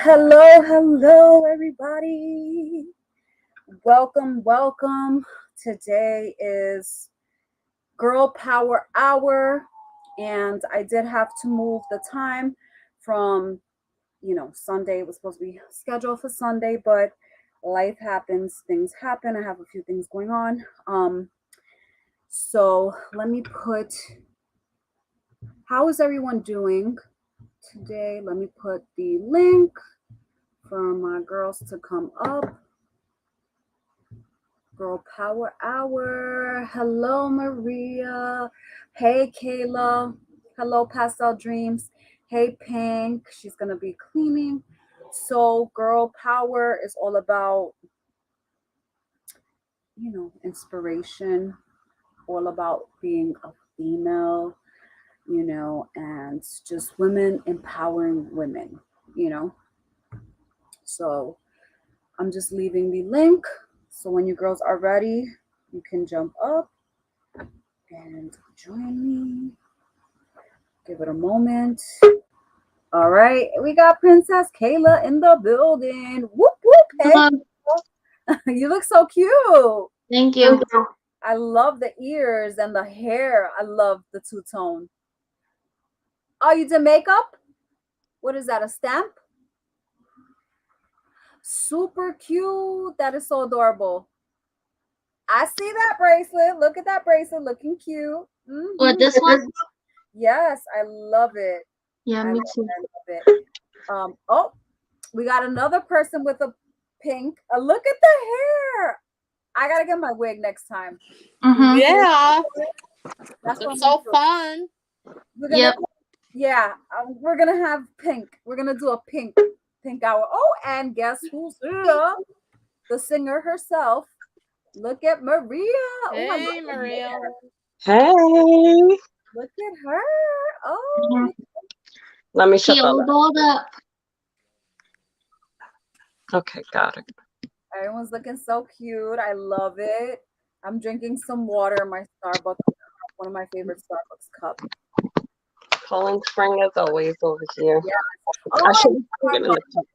Hello, everybody. Welcome. Today is Girl Power Hour, and I did have to move the time from, Sunday. It was supposed to be scheduled for Sunday, but life happens, things happen. I have a few things going on. So let me put, how is everyone doing today? Let me put the link for my girls to come up. Girl Power Hour. Hello, Maria. Hey, Kayla. Hello, Pastel Dreams. Hey, Pink. She's going to be cleaning. So, Girl Power is all about, inspiration, all about being a female, and just women empowering women, you know. So, I'm just leaving the link. So when you girls are ready, you can jump up and join me. Give it a moment. All right, we got Princess Kayla in the building. Whoop whoop! Hey, you look so cute. Thank you. I love the ears and the hair. I love the two-tone. Oh, you did makeup? What is that? A stamp? Super cute. That is so adorable. I see that bracelet. Look at that bracelet, looking cute. What, this one? Yes, I love it. Yeah, me too. I love it. Oh, we got another person with a pink. Look at the hair. I gotta get my wig next time. Mm-hmm. Yeah, That's it's so fun. We're gonna have pink. We're gonna do a pink hour. Oh, and guess who's here? The singer herself. Look at Maria. Hey, Maria. Hey. Look at her. Oh. Let me shut She that all up. Okay, got it. Everyone's looking so cute. I love it. I'm drinking some water in my Starbucks, one of my favorite Starbucks cups. Pulling spring as always over here. Yeah. I should be putting it in the cup.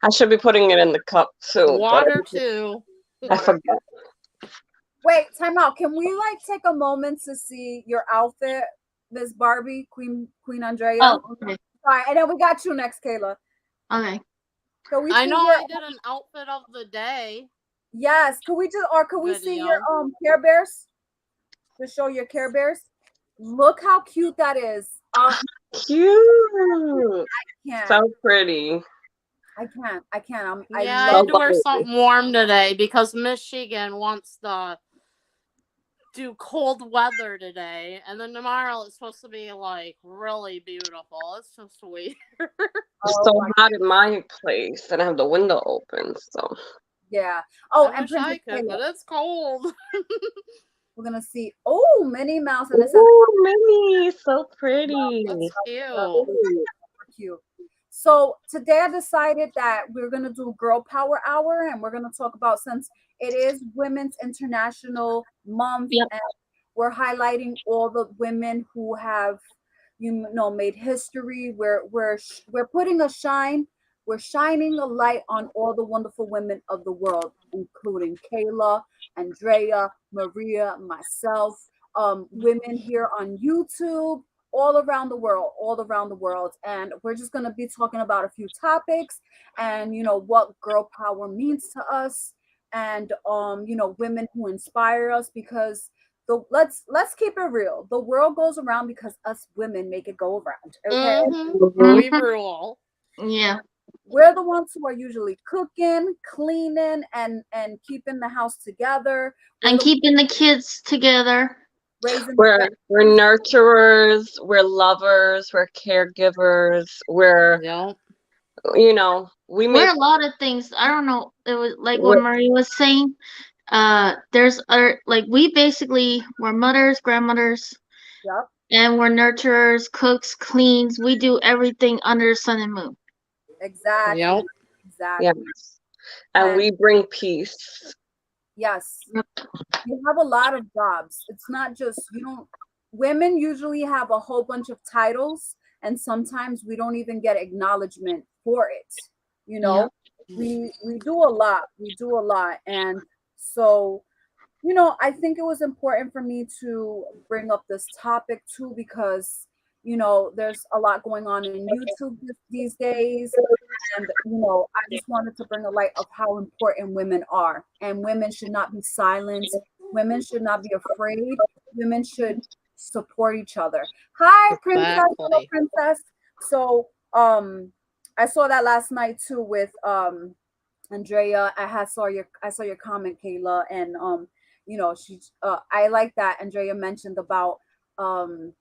I should be putting it in the cup too. Water too. I forgot. Wait, time out. Can we take a moment to see your outfit, Miss Barbie, Queen Andrea? Oh, okay. All right, and then we got you next, Kayla. Okay. I know I did an outfit of the day. Yes. Could we see your Care Bears? To show your Care Bears. Look how cute that is. Cute. I So pretty. I can't. I had to wear something warm today because Michigan wants to do cold weather today, and then tomorrow it's supposed to be really beautiful. It's just weird. It's so hot in my place, and I have the window open. So yeah. Oh, I wish I could, but it's cold. We're gonna see. Oh, Minnie Mouse, and Minnie, so pretty. That's cute. Cute. So today I decided that we're gonna do Girl Power Hour, and we're gonna talk about, since it is Women's International Month, and we're highlighting all the women who have, made history. We're putting a shine. We're shining a light on all the wonderful women of the world, including Kayla, Andrea, Maria, myself, women here on YouTube, all around the world. And we're just going to be talking about a few topics and, what girl power means to us, and, women who inspire us, because let's keep it real. The world goes around because us women make it go around. Okay. We rule. Yeah. We're the ones who are usually cooking, cleaning, and keeping the house together. And keeping the kids together. We're nurturers, we're lovers, we're caregivers, we're we're a lot of things. I don't know. It was like what Maria was saying. There's other, we're mothers, grandmothers. Yep. And we're nurturers, cooks, cleans. We do everything under the sun and moon. Exactly. Yep. Exactly. Yes. And we bring peace. Yes. You have a lot of jobs. It's not just, women usually have a whole bunch of titles, and sometimes we don't even get acknowledgement for it. You Yeah. know, we do a lot. We do a lot. And so, I think it was important for me to bring up this topic too because, there's a lot going on in YouTube these days. And, I just wanted to bring a light of how important women are. And women should not be silenced. Women should not be afraid. Women should support each other. Hi, princess. Hello, Exactly. princess. So, I saw that last night too with Andrea. I saw your comment, Kayla, and she I like that Andrea mentioned about um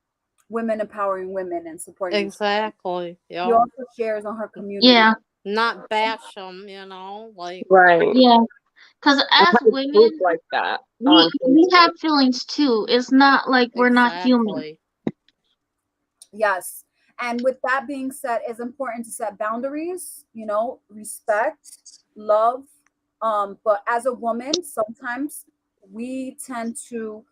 women empowering women and supporting each other. Exactly. She Yep. also shares on her community. Yeah. Not bash them, like. Right. Yeah. Because I as have proof women, like that on we Facebook. have feelings too. It's not like we're not human. Exactly. Yes. And with that being said, it's important to set boundaries, respect, love. But as a woman, sometimes we tend to,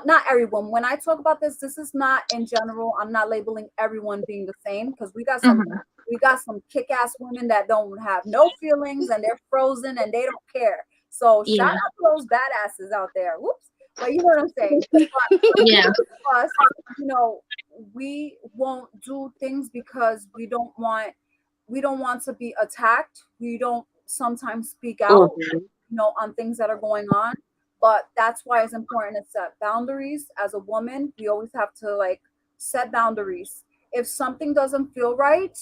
not everyone. When I talk about this is not in general. I'm not labeling everyone being the same because Hmm. we got some kick-ass women that don't have no feelings and they're frozen and they don't care. So shout Yeah. out to those badasses out there. Whoops. But you know what I'm saying. Yeah. But us, you know, we won't do things because we don't want to be attacked. We don't sometimes speak out, Mhm. on things that are going on. But that's why it's important to set boundaries. As a woman, we always have to like set boundaries. If something doesn't feel right,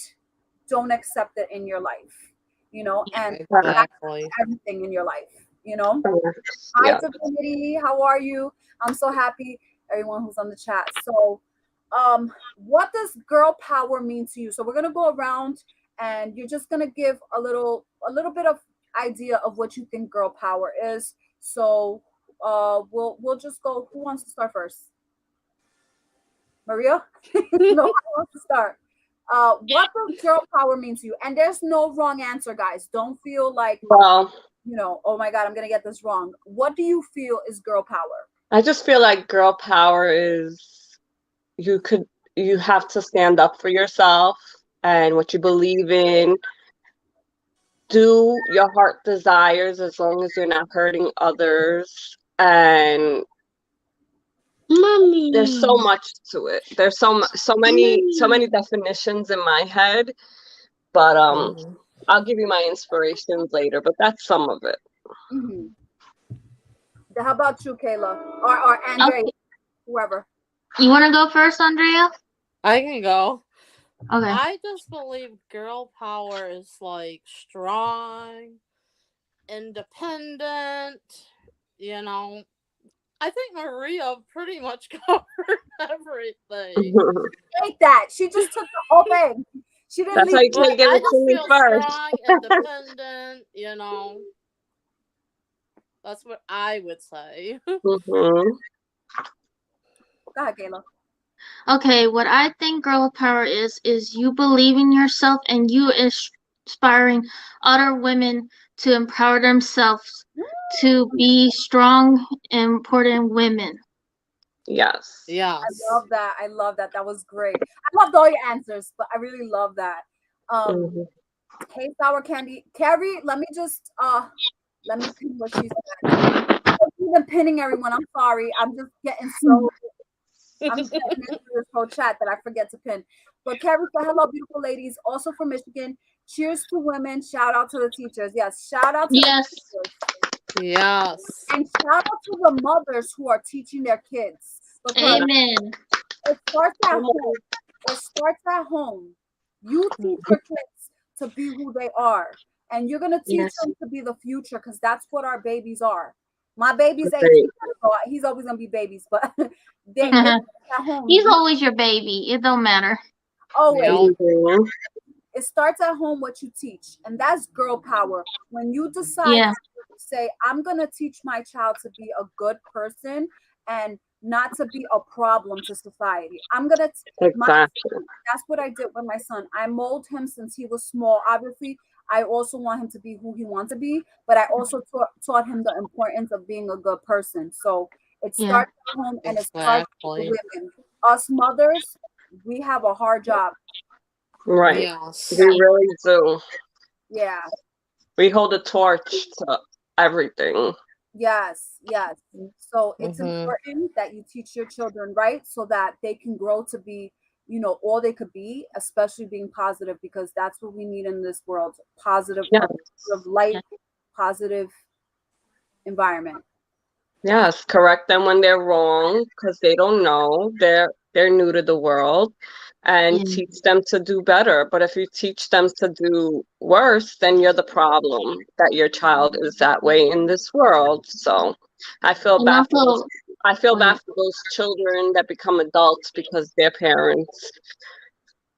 don't accept it in your life, and that's Exactly. everything in your life. Yes. Hi, Yeah. Divinity. How are you? I'm so happy, everyone who's on the chat. So, what does girl power mean to you? So we're gonna go around, and you're just gonna give a little bit of idea of what you think girl power is. So, we'll just go. Who wants to start first? Maria? No, who wants to start? What does girl power mean to you? And there's no wrong answer, guys. Don't feel like Well, oh my God, I'm gonna get this wrong. What do you feel is girl power? I just feel like girl power is you could you have to stand up for yourself and what you believe in. Do your heart desires as long as you're not hurting others. And Mommy. there's so much to it. There's so many definitions in my head, but Mhm. I'll give you my inspirations later, but that's some of it. Hmm. How about you, Kayla, or Andre, Okay. whoever? You want to go first, Andrea? I can go. Okay. I just believe girl power is like strong, independent, you know. I think Maria pretty much covered everything. Take that. She just took the whole thing. She didn't That's leave. why you But can't give I it to just me feel first. strong, independent. That's what I would say. Hmm. Go ahead, Kayla. Okay, what I think girl power is you believing yourself and you inspiring other women to empower themselves to be strong and important women. Yes. I Yes. love that. I love that. That was great. I loved all your answers, but I really love that. Um, Hmm. hey, sour candy, Carrie. Let me pin what she said. I'm even pinning everyone. I'm sorry. I'm just getting into this whole chat that I forget to pin. But Carrie said, hello, beautiful ladies, also from Michigan. Cheers to women. Shout out to the teachers. Yes, shout out to the Yes. teachers. Yes. And shout out to the mothers who are teaching their kids because Amen. it starts at home. It starts at home. You teach your kids to be who they are, and you're gonna teach Yes. them to be the future because that's what our babies are. My baby's 18, Great. so he's always gonna be babies, but it starts at home. He's always your baby. It don't matter. Always. Yep. Hmm. It starts at home what you teach, and that's girl power. When you decide Yeah. to say, I'm gonna teach my child to be a good person and not to be a problem to society. My Exactly. That's what I did with my son. I mold him since he was small. Obviously, I also want him to be who he wants to be, but I also taught him the importance of being a good person. So it Yeah. starts at home and it starts with Exactly. the women. Us mothers, we have a hard job. Right. We Yes. really do. Yeah. We hold a torch to everything. Yes, yes. So it's Mm-hmm. important that you teach your children right so that they can grow to be, all they could be, especially being positive, because that's what we need in this world. Positive, Yeah. a positive light, positive environment. Yes, correct them when they're wrong because they don't know. They're new to the world, and Yeah. teach them to do better. But if you teach them to do worse, then you're the problem that your child is that way in this world. So I feel And bad for those also, I feel oh yeah, bad for those children that become adults because their parents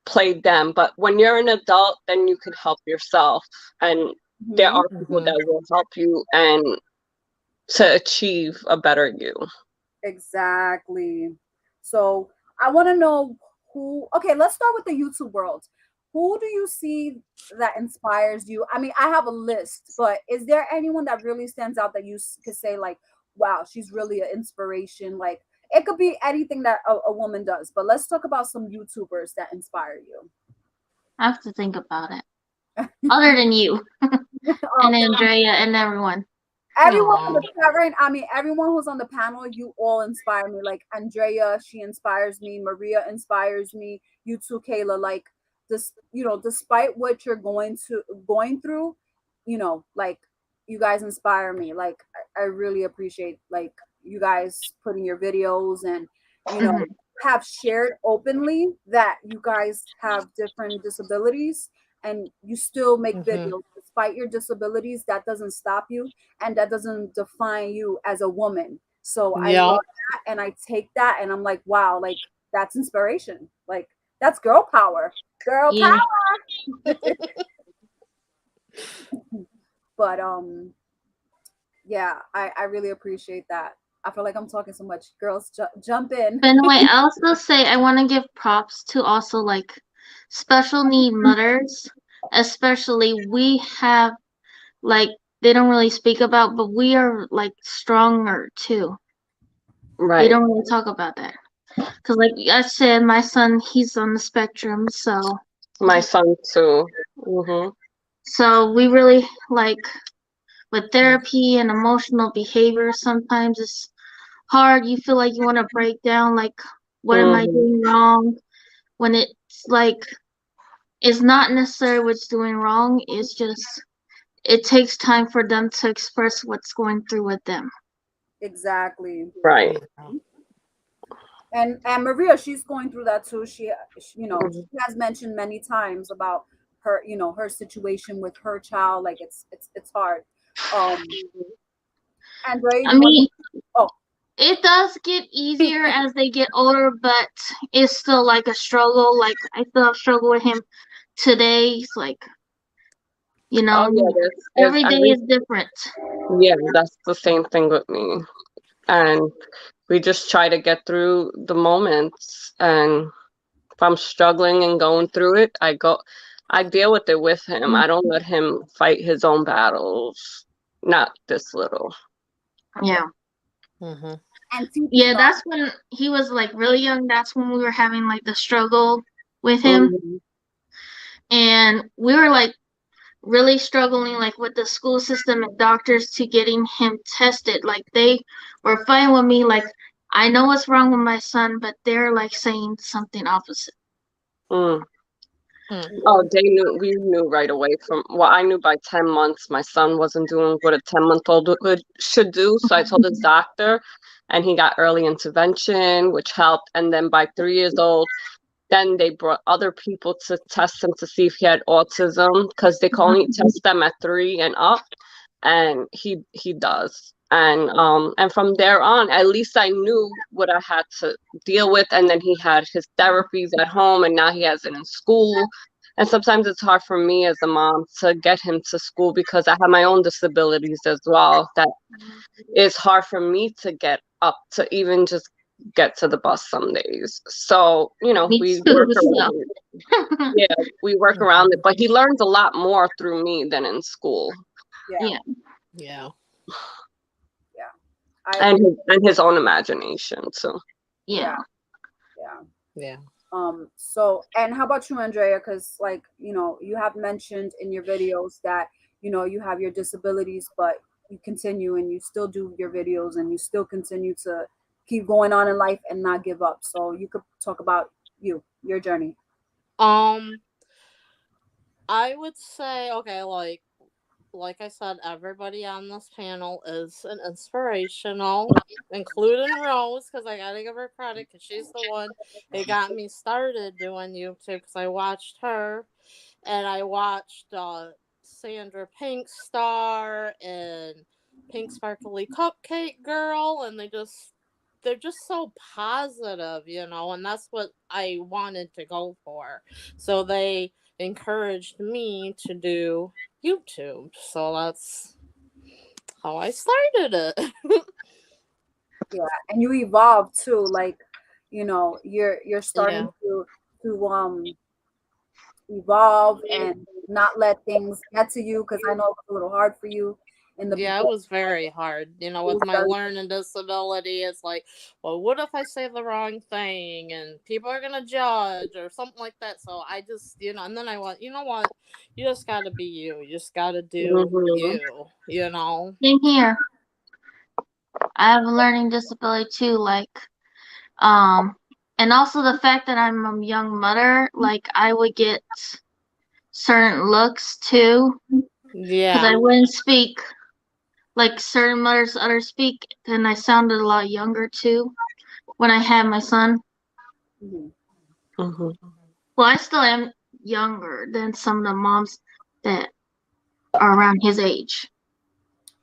played them. But when you're an adult, then you can help yourself, and there Hmm. are people that will help you and to achieve a better you. Exactly. So I want to know who. Okay, let's start with the YouTube world. Who do you see that inspires you? I mean, I have a list, but is there anyone that really stands out that you could say like, "Wow, she's really an inspiration"? Like, it could be anything that a woman does, but let's talk about some YouTubers that inspire you. I have to think about it. Other than you Oh, and Andrea and everyone. everyone on the Oh. chat right, I mean, everyone who's on the panel, you all inspire me. Like Andrea, she inspires me. Maria inspires me. You too, Kayla. Like this, despite what you're going through, like you guys inspire me. Like I really appreciate like you guys putting your videos and you know have shared openly that you guys have different disabilities and you still make Mm-hmm. videos despite your disabilities. That doesn't stop you and that doesn't define you as a woman. So I love Yeah. that and I take that and I'm like, wow, like that's inspiration. Like that's girl power. Girl Yeah. power. But yeah, I really appreciate that. I feel like I'm talking so much. Girls jump in. But anyway, I also say I want to give props to also like special need mothers, especially we have like they don't really speak about, but we are like stronger too. They Right. don't really talk about that. Cause like I said, my son he's on the spectrum, My son too. so we really like with therapy and emotional behavior. Sometimes it's hard. You feel like you want to break down, like what am I Hmm. doing wrong? When it's like it's not necessarily what's doing wrong. It's just it takes time for them to express what's going through with them. Exactly. Right. Yeah. And Maria, she's going through that too. She Mhm. has mentioned many times about her, her situation with her child. Like it's hard. Um, Andre, I you want? mean, Oh, it does get easier as they get older, but it's still like a struggle. Like I still have struggle with him today. It's like Oh yeah, there's every day every is different. yeah, that's the same thing with me. And we just try to get through the moments. And if I'm struggling and going through it, I deal with it with him. I don't let him fight his own battles. Not this little. Yeah. Mm-hmm. and Titi Yeah, saw. that's when he was like really young. That's when we were having like the struggle with him. Hmm. And we were like really struggling like with the school system and doctors to getting him tested. Like they were fighting with me like I know what's wrong with my son, but they're like saying something opposite. Mm. Mm. Oh, we knew right away well, I knew by 10 months my son wasn't doing what a 10-month-old should do. So I told his doctor, and he got early intervention, which helped. And then by 3 years old, then they brought other people to test him to see if he had autism because they can only test them at 3 and up, and he does. And from there on, at least I knew what I had to deal with. And then he had his therapies at home, and now he has it in school. And sometimes it's hard for me as a mom to get him to school because I have my own disabilities as well. That is hard for me to get up to even just get to the bus some days. So, Me we too. work So around it. Yeah, we work around it. But he learns a lot more through me than in school. Yeah, yeah. Yeah. yeah. I And agree. his own imagination. So Yeah. Yeah, yeah. Yeah. So, and how about you, Andrea? Because, like, you have mentioned in your videos that, you have your disabilities, but you continue and you still do your videos and you still continue to keep going on in life and not give up. So, you could talk about your journey. Um, I would say, okay, like I said, everybody on this panel is an inspirational, including Rose, because I gotta give her credit because she's the one who got me started doing YouTube. Because I watched her, and I watched Sandra Pink Star and Pink Sparkly Cupcake Girl, and they're just so positive, and that's what I wanted to go for. So they encouraged me to do YouTube. So that's how I started it. Yeah, and you evolve too. Like, you're starting Yeah. to evolve and not let things get to you, because I know it was a little hard for you in the Yeah, it beginning. was very hard. It With was my very learning disability, it's like, well, what if I say the wrong thing and people are gonna judge or something like that? So I just, and then I went, you know what? You just gotta be you. You just gotta do Mhm. you. Same here. I have a learning disability too, like, um, and also the fact that I'm a young mother, like, I would get certain looks too, because I Yeah. wouldn't speak like certain mothers others speak, and I sounded a lot younger too when I had my son. Mhm. Mhm. Well, I still am younger than some of the moms that are around his age.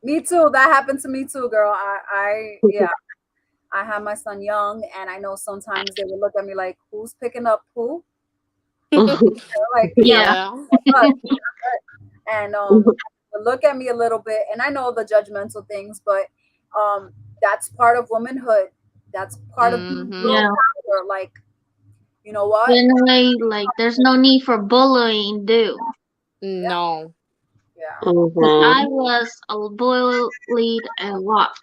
Me too. That happened to me too, girl. Yeah, I had my son young, and I know sometimes they would look at me like, "Who's picking up who?" Like, yeah, Yeah, Yeah. us. And would look at me a little bit, and I know the judgmental things, but that's part of womanhood. That's part of being girl Mhm. yeah. power. Like, you know what? In a way, like, there's no need for bullying, do. Yeah, No. yeah. Because I Mhm. was bullied a lot.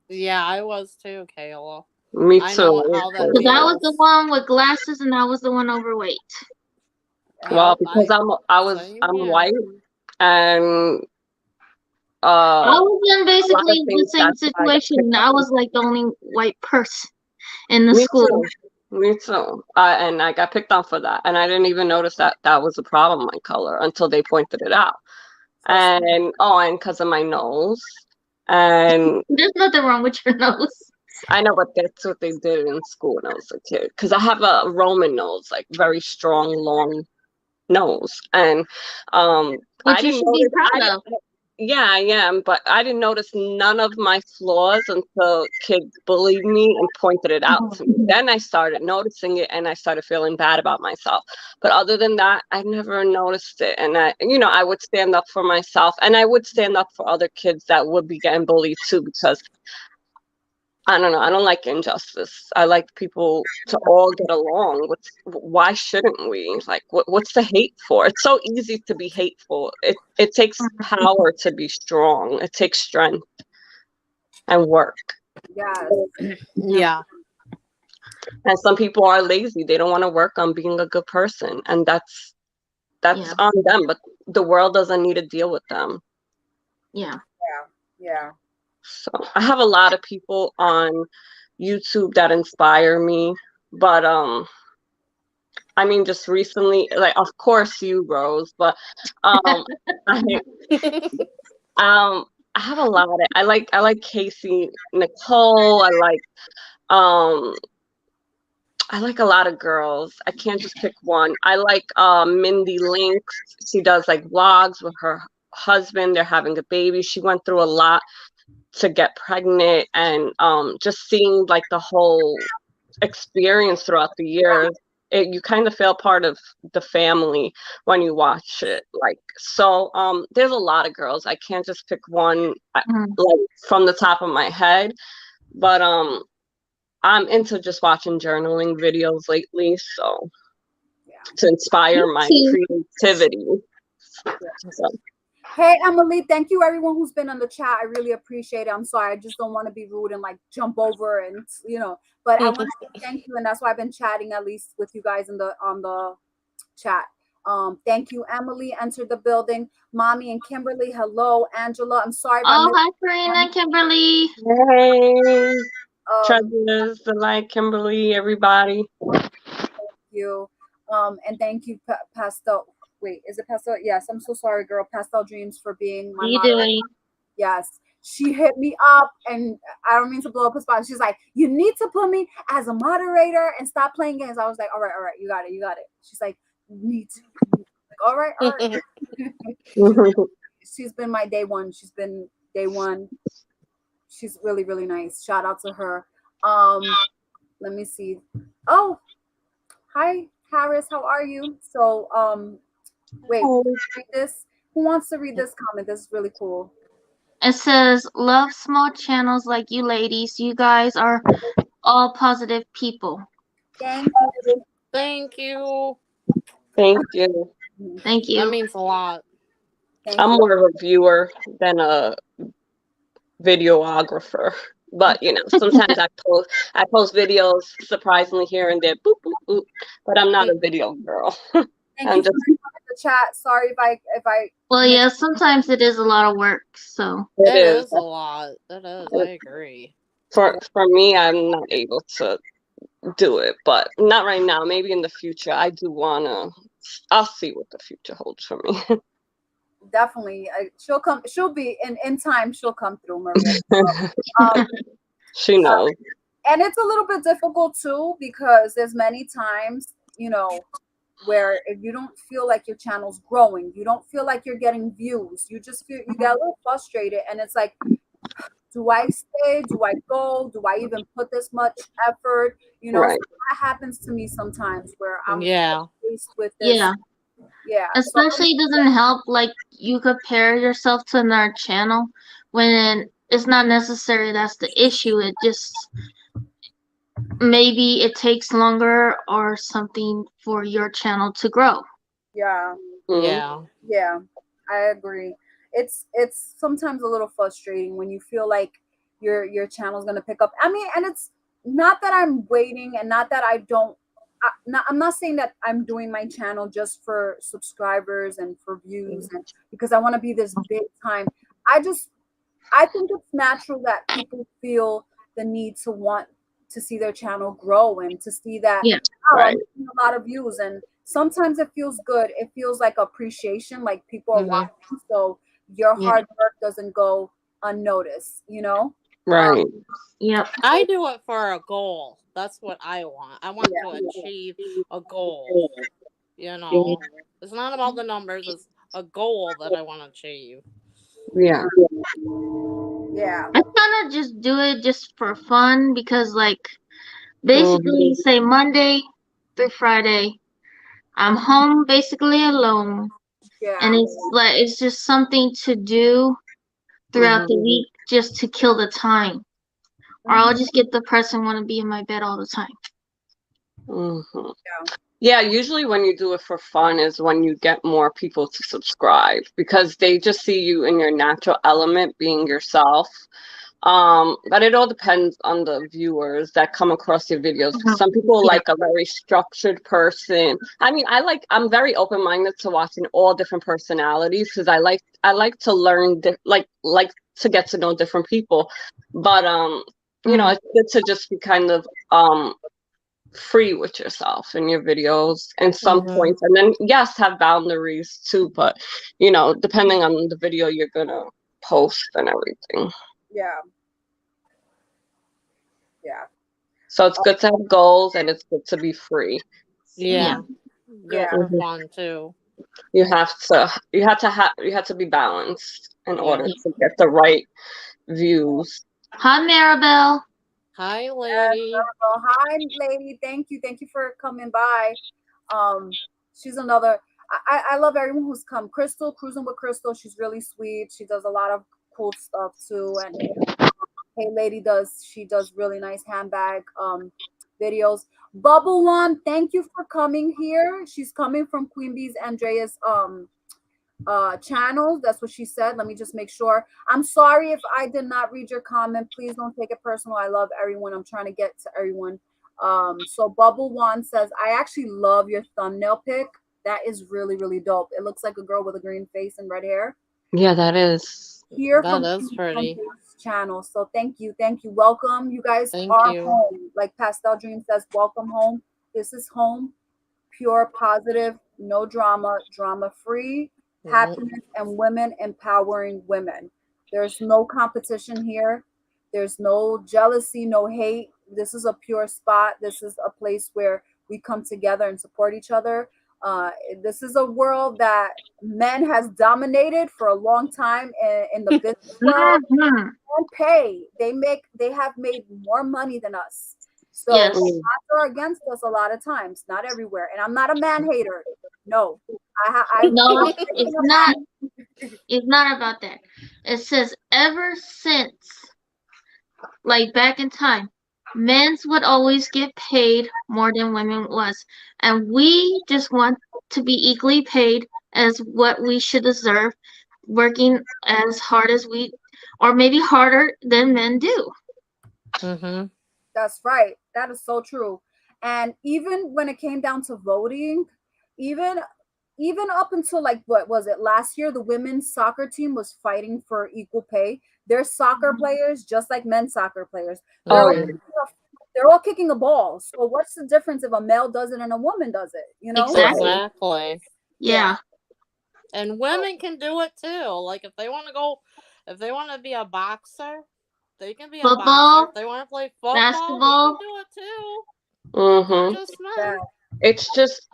Yeah, I was too, Kayla. Me I too. know how that Because I was the feels. one with glasses and I was the one overweight. Well, Yep. because Same I'm here. white, and I a was in lot of basically the things, same that's why I got situation. picked I on. was like the only white person in the Me school. too. Me too. And I got picked on for that, and I didn't even notice that that was a problem, my color, until they pointed it out. Trust me. And because of my nose, and There's nothing wrong with your nose. I know, but that's what they did in school when I was a kid. Because I have a Roman nose, like very strong, long nose, and I Which you didn't should be notice. proud of. Yeah, I am, but I didn't notice none of my flaws until kids bullied me and pointed it out to me. Then I started noticing it, and I started feeling bad about myself. But other than that, I never noticed it. And I would stand up for myself, and I would stand up for other kids that would be getting bullied too, because I don't know. I don't like injustice. I like people to all get along. Why shouldn't we? Like, what's the hate for? It's so easy to be hateful. It takes power to be strong. It takes strength and work. Yes. Yeah, Yeah. And some people are lazy. They don't want to work on being a good person, and that's yeah, on them. But the world doesn't need to deal with them. yeah. Yeah. So I have a lot of people on YouTube that inspire me, but I mean, just recently, like, of course you, Rose, but um, I um, I have a lot of. I like Casey Nicole. Um, I like a lot of girls. I can't just pick one. I like Mindy Links. She does like vlogs with her husband. They're having a baby. She went through a lot to get pregnant, and just seeing like the whole experience throughout the years, you kind of feel part of the family when you watch it. Like, so there's a lot of girls. I can't just pick one Mhm. like from the top of my head, but I'm into just watching journaling videos lately, so Yeah. to inspire Me my too. creativity. Yeah. So, Hey, Emily, thank you everyone who's been on the chat. I really appreciate it. I'm sorry, I just don't want to be rude and like jump over and but I want to say thank you, and that's why I've been chatting at least with you guys in the on the chat. Thank you, Emily entered the building. Mommy and Kimberly, hello, Angela. I'm sorry if I Oh, missed hi, Karina, Kimberly. Hey, um Treasures, the light, Kimberly, everybody. you. And thank you, Pastel. Wait, is it Pastel? Yes, I'm so sorry, girl. Pastel Dreams for being How my you moderator. doing? Yes. She hit me up, and I don't mean to blow up a spot. She's like, "You need to put me as a moderator and stop playing games." I was like, all right, you got it, you got it. She's like, "Need to." Like, all right, all right. She's been my day one. She's been day one. She's really, really nice. Shout out to her. Let me see. Oh, hi, Harris. How are you? So, wait, read this. Who wants to read this comment? This is really cool. It says, love small channels like you ladies. You guys are all positive people. Thank you. Thank you. Thank you. Thank That you. means a lot. Thank I'm you. more of a viewer than a videographer. But sometimes I post videos surprisingly here and there, boop boop boop. But I'm not a video girl. Thank I'm you for just the chat. Sorry if I Well, missed. yeah, sometimes it is a lot of work, so. it It is is a lot. It is. I agree. for me. I'm not able to do it, but not right now. Maybe in the future. I do wanna. I'll see what the future holds for me. Definitely, she'll come. She'll be in time. She'll come through, Maria. Um, She knows. and it's a little bit difficult too because there's many times where if you don't feel like your channel's growing, you don't feel like you're getting views, you just feel you get a little frustrated, and it's like, do I stay? Do I go? Do I even put this much effort? So Right. that happens to me sometimes where I'm Yeah. faced with this. Yeah. Yeah. So Especially it doesn't help, like, you compare yourself to another channel when it's not necessary that's the issue. It just, maybe it takes longer or something for your channel to grow. yeah. Mhm. Yeah. Yeah, I agree. It's sometimes a little frustrating when you feel like your channel's gonna pick up. I mean, and it's not that I'm waiting, and not that I don't. I'm not saying that I'm doing my channel just for subscribers and for views, and because I want to be this big time. I just I think it's natural that people feel the need to want to see their channel grow and to see that, Yeah. oh, I'm Right. getting a lot of views. And sometimes it feels good. It feels like appreciation, like people are Mhm. watching. So your Yeah. hard work doesn't go unnoticed. Um, Right. Yep. I do it for a goal. That's what I want. I want to achieve a goal. It's not about the numbers. It's a goal that I want to achieve. Yeah. yeah. I kind of just do it just for fun because, like, Mhm. basically, say Monday through Friday, I'm home basically alone, and Yeah. it's just something to do throughout Mhm. the week just to kill the time, or Mhm. I'll just get depressed and want to be in my bed all the time. Mhm. Yeah. Yeah, usually when you do it for fun is when you get more people to subscribe because they just see you in your natural element being yourself. But it all depends on the viewers that come across your videos because some people Yeah. like a very structured person. I mean, I'm very open-minded to watching all different personalities because I like to learn like to get to know different people. But Mhm. it's good to just be kind of free with yourself in your videos and some Mhm. points, and then yes, have boundaries too, but depending on the video you're gonna post and everything. Yeah. Yeah. So it's good to have goals and it's good to be free. Yeah. Yeah. Do it Yeah. for Mhm. fun too. You have to be balanced in Yeah. order to get the right views. Hi, Maribel. Hi, Yes, lady. hi, lady. Thank you for coming by. She's another. I love everyone who's come. Crystal, cruising with Crystal. She's really sweet. She does a lot of cool stuff too. And Hey Lady she does really nice handbag videos. Bubble One, thank you for coming here. She's coming from Queen Bee's Andrea's channels. That's what she said. Let me just make sure. I'm sorry if I did not read your comment. Please don't take it personal. I love everyone. I'm trying to get to everyone. So Bubble One says, I actually love your thumbnail pic. That is really, really dope. It looks like a girl with a green face and red hair. Yeah, that is. Here That from is pretty. this channel. So thank you. Welcome. You guys Thank are you. home. Like Pastel Dream says, welcome home. This is home. Pure, positive, no drama, drama free, Mhm. happiness, and women empowering women. There's no competition here. There's no jealousy, no hate. This is a pure spot. This is a place where we come together and support each other. Uh, this is a world that men has dominated for a long time in the business world Mhm. and pay. They have made more money than us. So Yes. Mm. odds are against us a lot of times, not everywhere. And I'm not a man hater. No, I'm No, raising it's a not. man. It's not about that. It says ever since, like back in time, men's would always get paid more than women was, and we just want to be equally paid as what we should deserve, working as hard as we, or maybe harder than men do. Mhm. That's right. That is so true. And even when it came down to voting, even even up until like what was it last year, the women's soccer team was fighting for equal pay. They're soccer players just like men's soccer players. They're Oh, all Mhm. yeah. kicking they're all kicking a ball. So what's the difference if a male does it and a woman does it? You know? Exactly. Right. Exactly. Yeah. Yeah. And women can do it too. Like if they want to go, if they want to be a boxer, they can be a boxer. If Football, they want to play football, they can basketball. do it too. Not Mm-hmm. just Yeah. men. It's just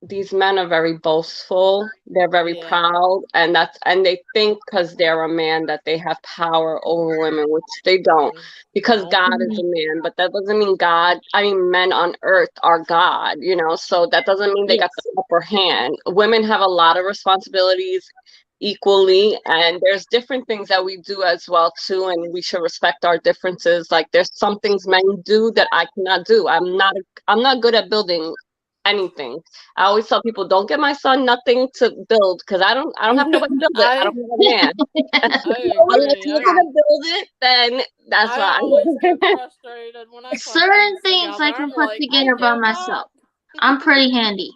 these men are very boastful. They're very Yeah. proud, and they think because they're a man that they have power over women, which they don't. Because No. God is Mhm. a man, but that doesn't mean God. I mean, men on earth are God. So that doesn't mean they got Yes. the upper hand. Women have a lot of responsibilities equally, and there's different things that we do as well too, and we should respect our differences. Like there's some things men do that I cannot do. I'm not good at building anything. I always tell people, don't get my son nothing to build because I don't have nobody to build it. I I don't have a man. I Always Unless agree. you're that. gonna build it, then that's I why. always get frustrated when I put Certain things things together. I I'm can put like, I together by give myself. up. I'm pretty handy.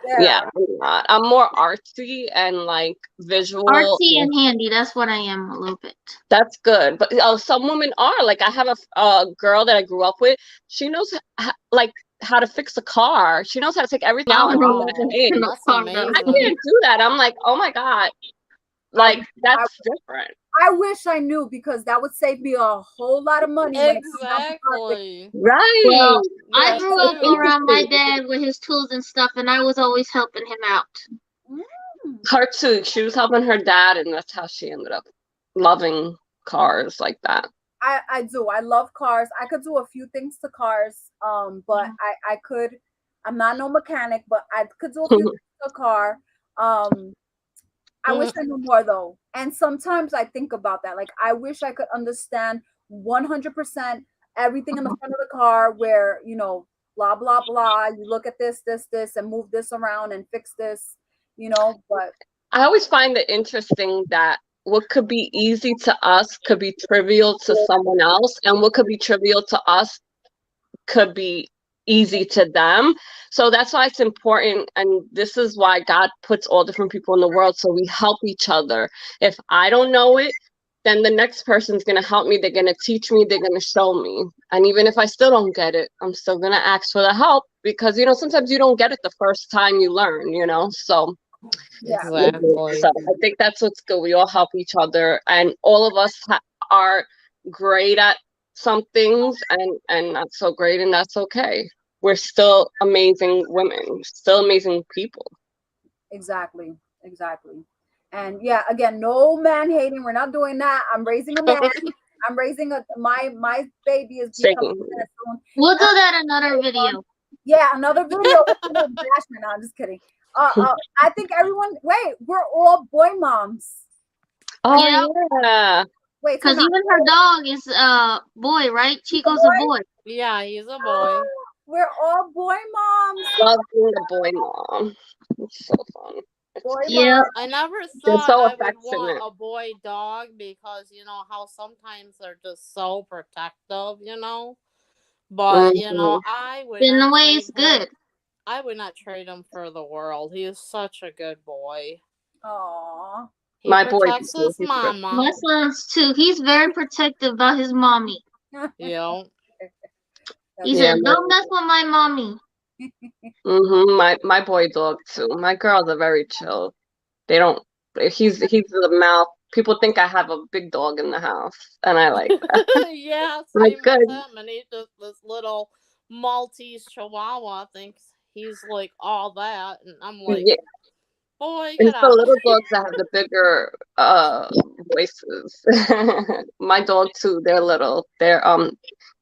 Yeah, Yeah. I'm not. I'm more artsy and like visual. Artsy and handy, that's what I am a little bit. That's good. But some women are like I have a girl that I grew up with. She knows like how to fix a car. She knows how to take everything I out don't and know plug nothing Wow, it in. no that's car though. I amazing. can't do that. I'm like, oh my God, I, like I that's different. I wish I knew because that would save me a whole lot of money when it comes down to car Exactly. Right. Well, I Me grew It's up too. around my interesting. dad with his tools and stuff, and I was always helping him out. fixing. Her too. She was helping her dad, and that's how she ended up loving cars like that. I do. I love cars. I could do a few things to cars. But I could. I'm not no mechanic, but I could do a few things to a car. Um, I wish Mhm. I knew more though. And sometimes I think about that. Like I wish I could understand 100% everything in the front of the car where, blah blah blah. You look at this and move this around and fix this. But I always find it interesting that what could be easy to us could be trivial to someone else, and what could be trivial to us could be easy to them. So that's why it's important. And this is why God puts all different people in the world so we help each other. If I don't know it, then the next person's going to help me. They're going to teach me. They're going to show me. And even if I still don't get it, I'm still going to ask for the help because, sometimes you don't get it the first time you learn. So yeah, Exactly. I think that's what's good. We all help each other, and all of us are great at some things, and not so great, and that's okay. We're still amazing women, still amazing people. exactly. Exactly. And yeah, again, no man hating. We're not doing that. I'm raising a man. I'm raising my baby is becoming Same. a man soon. We'll do And that another video. yeah, another video. No, I'm just kidding. I think everyone. Wait, we're all boy moms. Yep, Oh yeah, Wait, because time out. even her dog is a boy, right? He's a Chico's a boy. boy. Yeah, he's a boy. We're all boy moms. love being a boy mom. It's so fun. Boy Yeah. love. I never They're thought so I would want affectionate. a boy dog because you know how sometimes they're just so protective, you know. But you know, Hmm. I would In not a way, trade it's him. good. I would not trade him for the world. He is such a good boy. Aw. He My boy, protects too, his he's good. mama. My son's too. He's very protective about his mommy. You know. He That's Yeah, says, "Don't mess with my mommy." my boy dog too. My girls are very chill. They don't. He's the mouth. People think I have a big dog in the house, and I like that. Yeah, Like, same with good. him. And he just this little Maltese Chihuahua thinks he's like all that, and I'm like, Yeah, boy, get it's the out. little dogs that have the bigger voices. My dog too. They're little.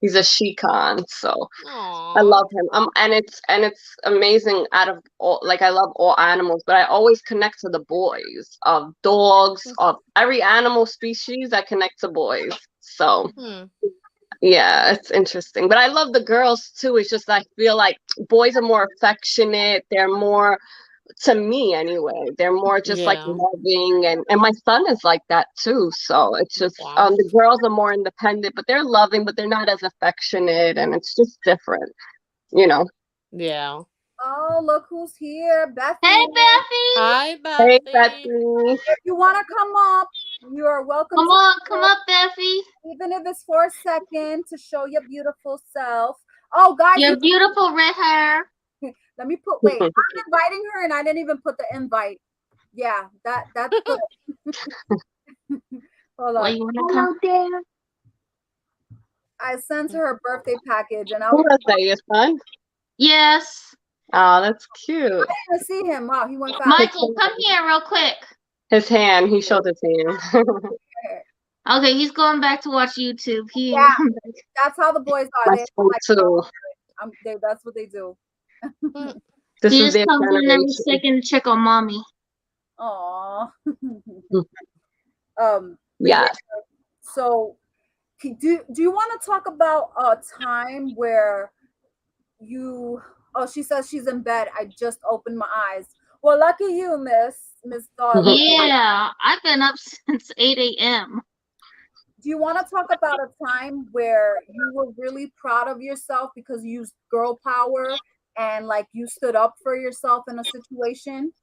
He's a Shikon, so. I Aw. love him. And it's amazing out of all, like, I love all animals, but I always connect to the boys of dogs, of every animal species. I connect to boys. So Hmm. yeah, it's interesting. But I love the girls too. It's just I feel like boys are more affectionate. They're more, to me anyway, they're more just like Yeah. loving, and my son is like that too. So it's just Wow. the girls are more independent, but they're loving, but they're not as affectionate, and it's just different, you know. Yeah. Oh, look who's here, Hey, Bethy. Beffy, Hi, Hey, Betsy. Betsy. If you want to come up, you are welcome to, come up, Beffy. even if it's for a second, to show your beautiful self. Oh, guys, Your beautiful red hair. let me put. Wait, I'm inviting her, and I didn't even put the invite. Yeah, that's good. Hold What on. you wanna come? There. I sent her her birthday package, and I Who didn't was that, your son? Yes, Oh, that's cute. even see him. Wow, he went fast. His Michael, come here real quick. hand, he showed his hand. Okay, he's going back to watch YouTube. He Yeah, that's how the boys are. My They son like, too. that's what they do. This he is just their comes in every generation. second to check on mommy. Aw. But yeah. Yes. So, do you want to talk about a time where you? Oh, she says she's in bed. I just opened my eyes. Well, lucky you, Miss Darling. Yeah, I've been up since 8 a.m. Do you want to talk about a time where you were really proud of yourself because you used girl power and like you stood up for yourself in a situation?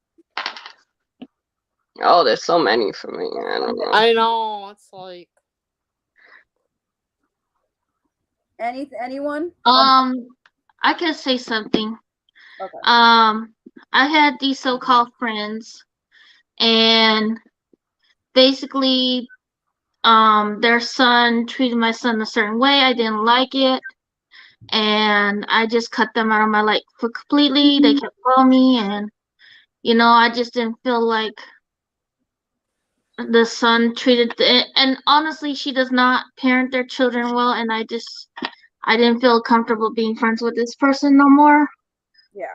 Oh, there's so many for me. I don't know. I know. It's like, Anyone? I can say something. Okay. I had these so-called friends, and basically, their son treated my son a certain way. I didn't like it, and I just cut them out of my life completely. They kept calling me, and I just didn't feel like the son treated and honestly, she does not parent their children well, and I didn't feel comfortable being friends with this person no more. Yeah.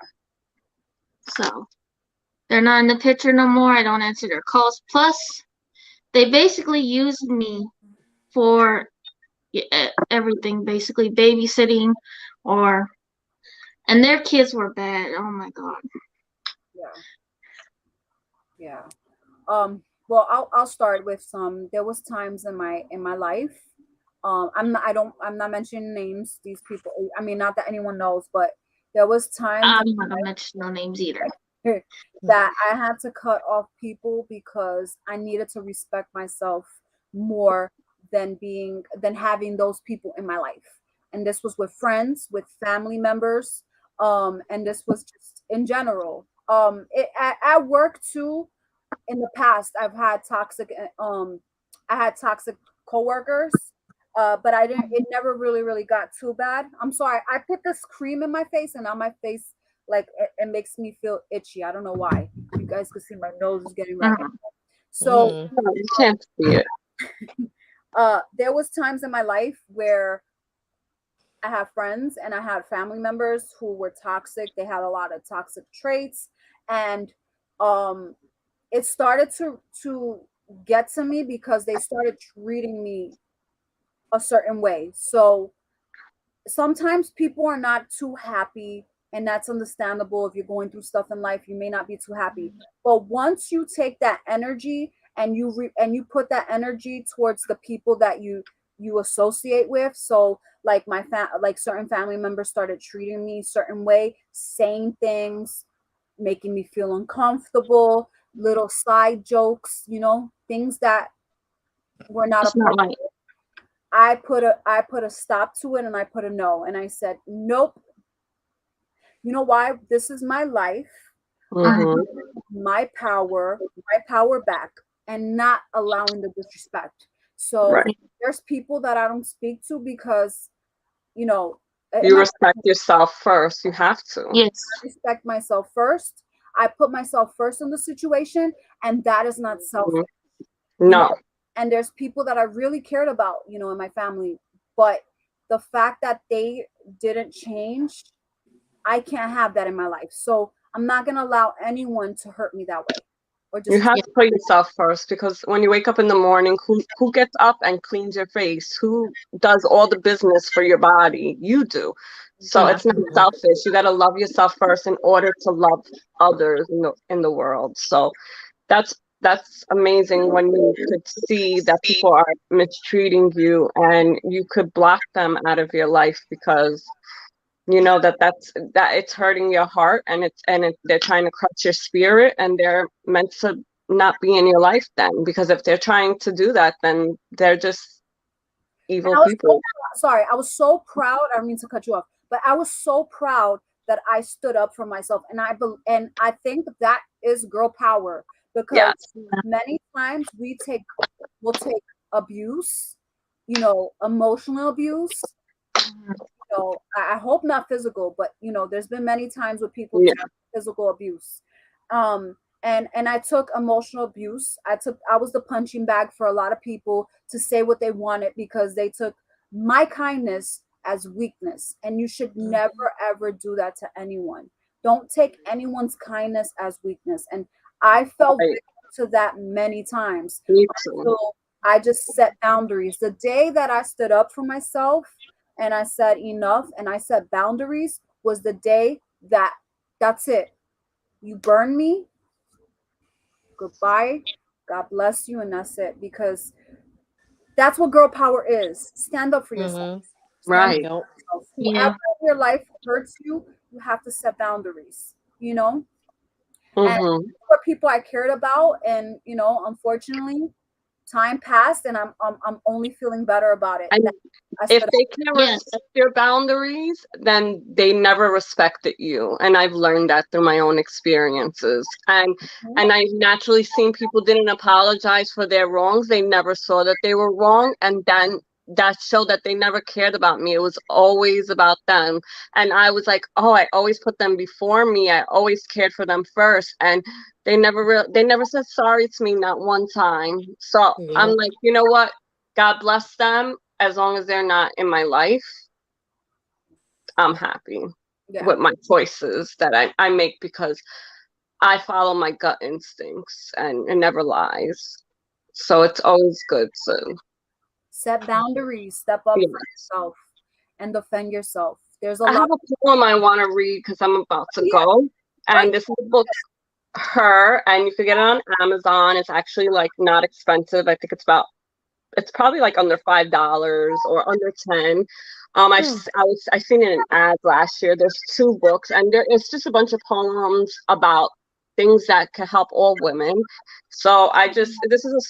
So they're not in the picture no more. I don't answer their calls. Plus, they basically used me for everything, basically babysitting, and their kids were bad. Oh my god. Yeah. Yeah. Well, I'll start with some. There was times in my life. I'm not mentioning names. These people. I mean, not that anyone knows, but there was times I'm not gonna mention no names either. that I had to cut off people because I needed to respect myself more than having those people in my life. And this was with friends, with family members, and this was just in general. At work too. In the past, I had toxic coworkers. But I didn't. It never really got too bad. I'm sorry. I put this cream in my face, and now my face like it makes me feel itchy. I don't know why. You guys can see my nose is getting red. So mm, Oh, you can't see it. there was times in my life where I have friends and I had family members who were toxic. They had a lot of toxic traits, and um, it started to get to me because they started treating me a certain way. So sometimes people are not too happy and that's understandable. If you're going through stuff in life, you may not be too happy. But once you take that energy and you put that energy towards the people that you associate with, so like like certain family members started treating me a certain way, saying things, making me feel uncomfortable, little side jokes, things that were not It's not appropriate. right. I put a stop to it, and I put a no, and I said, nope. You know why? This is my life, Mm-hmm. my power back, and not allowing the disrespect. So Right. there's people that I don't speak to because, you know, You my respect yourself first. You have to. Yes. I respect myself first. I put myself first in the situation, and that is not selfish. Mm-hmm. No. And there's people that I really cared about, in my family, but the fact that they didn't change, I can't have that in my life. So I'm not going to allow anyone to hurt me that way. Or You just have to put yourself first, because when you wake up in the morning, who gets up and cleans your face? Who does all the business for your body? You do. So it's not selfish. You got to love yourself first in order to love others in the world. So that's amazing when you could see that people are mistreating you and you could block them out of your life, because you know that it's hurting your heart, and they're trying to crush your spirit, and they're meant to not be in your life then, because if they're trying to do that, then they're just And evil I was people. sorry, I was so proud. I don't mean to cut you off, but I was so proud that I stood up for myself, and I think that is girl power, because Yes. many times we'll take abuse, emotional abuse. I hope not physical, but there's been many times where people Yeah. took physical abuse. And I took emotional abuse. I was the punching bag for a lot of people to say what they wanted, because they took my kindness as weakness. And you should never ever do that to anyone. Don't take anyone's kindness as weakness. And I fell Right. victim to that many times. Me too. So I just set boundaries. The day that I stood up for myself and I said enough and I set boundaries was the day that's it. You burn me, goodbye, God bless you, and that's it. Because that's what girl power is. Stand up for yourself. Stand up Right. for yourself. Yeah. Whoever in your life hurts you, you have to set boundaries, And Mm-hmm. for people I cared about, and unfortunately, time passed, and I'm only feeling better about it. And That I if stood up. they can't Yes. respect your boundaries, then they never respected you. And I've learned that through my own experiences. And I've naturally seen people didn't apologize for their wrongs. They never saw that they were wrong. And then that showed that they never cared about me. It was always about them. And I was like, oh, I always put them before me. I always cared for them first. And they never said sorry to me, not one time. So I'm like, you know what? God bless them. As long as they're not in my life, I'm happy Yeah. with my choices that I make, because I follow my gut instincts, and it never lies. So it's always good to, Set boundaries, step up yeah. for yourself, and defend yourself. There's a I have lot. a poem I want to read because I'm about to Yeah, go. right. And this is a book, Her, and you can get it on Amazon. It's actually like not expensive. I think it's probably like under $5 or under 10. I seen it in ads last year. There's 2 books, and it's just a bunch of poems about things that can help all women. So this is a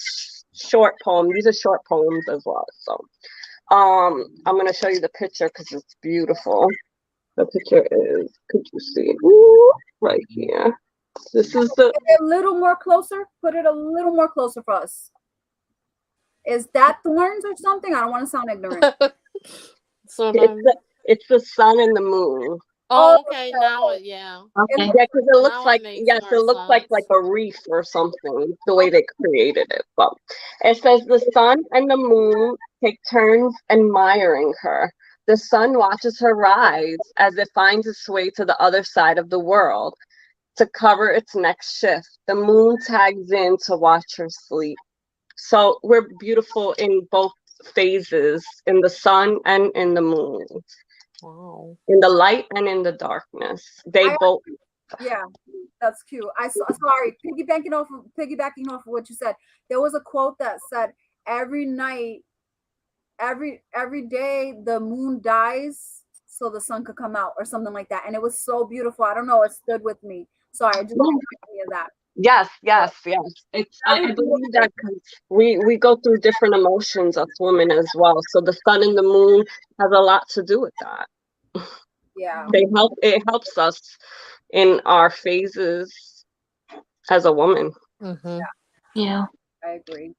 short poem. These are short poems as well. So I'm gonna show you the picture because it's beautiful. The picture is, could you see? Ooh, right here. This is the Put it a little more closer. Put it a little more closer for us. Is that thorns or something? I don't want to sound ignorant. So it's the sun and the moon. oh, okay, now yeah. Okay. Yeah, because it looks Now it like, makes yes, more it looks like sense. a reef or something, the way they created it. But it says the sun and the moon take turns admiring her. The sun watches her rise as it finds its way to the other side of the world to cover its next shift. The moon tags in to watch her sleep. So we're beautiful in both phases, in the sun and in the moon. Wow. in the light and in the darkness. They I both. Yeah, that's cute. I saw. Sorry, piggybacking off of what you said. There was a quote that said, "Every night, every day, the moon dies so the sun could come out," or something like that. And it was so beautiful. I don't know. It stood with me. Sorry, just reminded me of that. Yes, But yes, yes. It's very I believe beautiful. that because we go through different emotions as women as well. So the sun and the moon has a lot to do with that. Yeah, They help. It helps us in our phases as a woman. Mm-hmm. Yeah. I agree.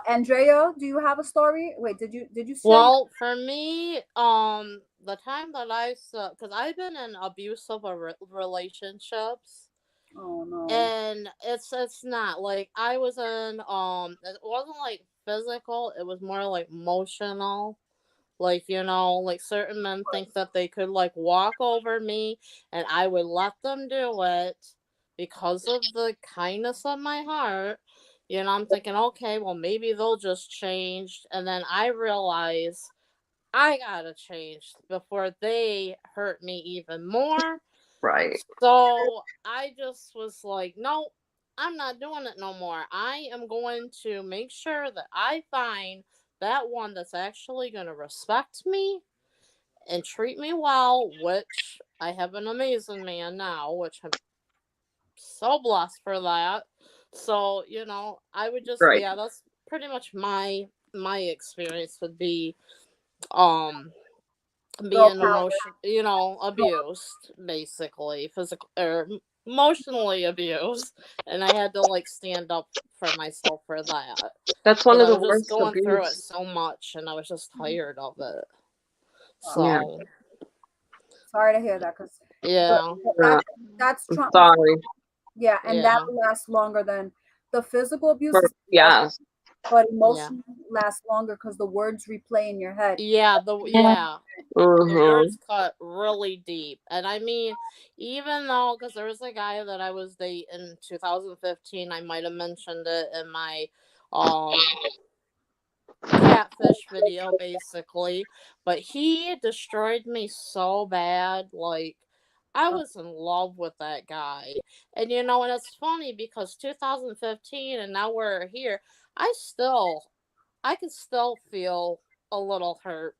Andrea, do you have a story? Wait, did you say? Well, for me, the time that I saw, because I've been in abusive relationships, Oh no. and it's not like I was in, it wasn't like physical, it was more like emotional. Like, like certain men think that they could like walk over me and I would let them do it because of the kindness of my heart. I'm thinking, okay, well, maybe they'll just change. And then I realize I gotta change before they hurt me even more. Right. So I just was like, no, I'm not doing it no more. I am going to make sure that I find that one that's actually going to respect me and treat me well, which I have an amazing man now, which I'm so blessed for that. So, I would just, Right. yeah, that's pretty much my experience would be um Girl being power. abused, basically, physical or emotionally abused, and I had to like stand up for myself for that That's one because of I the was just worst going through it abuse. so much and I was just tired of it. Wow. Yeah. So Sorry to hear that, because yeah, Uh, that's I'm trauma. sorry. Yeah, and that yeah, lasts longer than the physical abuse For is, yes. but yeah, emotional lasts longer because the words replay in your head. Yeah. yeah. The Mm-hmm. words cut really deep, and I mean, even though, because there was a guy that I was dating in 2015, I might have mentioned it in my um catfish video, basically, but he destroyed me so bad. Like, I Uh, was in love with that guy. And it's funny because 2015 and now we're here, I can still feel a little hurt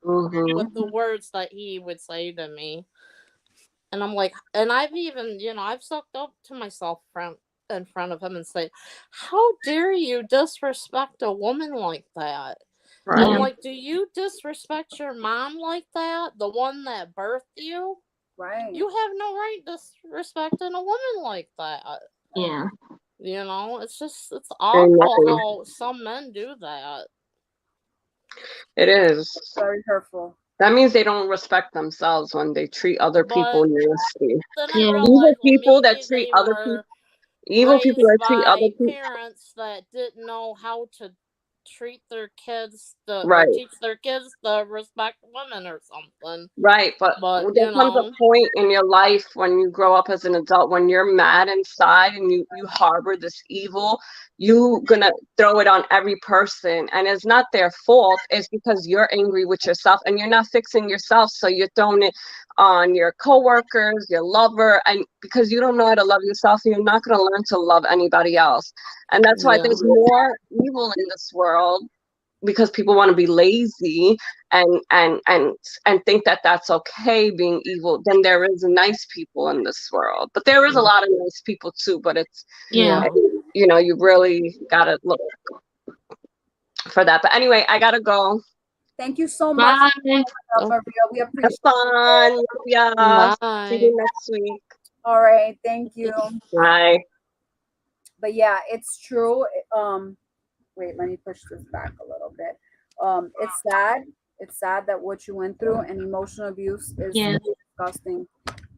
Mm-hmm. with the words that he would say to me. And I'm like, and I've even, I've sucked up to myself in front of him and say, how dare you disrespect a woman like that? I'm Yeah. Right. like, do you disrespect your mom like that? The one that birthed you? right. You have no right disrespecting a woman like that. Yeah. It's Amen. awful how some men do that. It is. Very hurtful. That means they don't respect themselves when they treat other people But nasty. then I Yeah. Evil realized, well, people that maybe treat they other people. were Evil people raised that treat other by people. parents that didn't know how to treat their kids or Right. teach their kids to respect women or something. Right, but But there comes a point in your life when you grow up as an adult, when you're mad inside and you harbor this evil, you gonna throw it on every person, and it's not their fault. It's because you're angry with yourself and you're not fixing yourself, so you're throwing it on your coworkers, your lover, and because you don't know how to love yourself, you're not gonna learn to love anybody else. And that's why yeah, there's more evil in this world because people want to be lazy and think that that's okay being evil. Then there is nice people in this world, but there is a lot of nice people too, but it's Yeah. yeah. you really gotta look for that. But anyway, I gotta go. Thank you so much, Bye. Oh, Maria. We Have appreciate it. fun. Love ya. See bye. you next week. All right, thank you. Bye. But yeah, it's true. Wait, let me push this back a little bit. It's sad. It's sad that what you went through, and emotional abuse is Yeah. disgusting.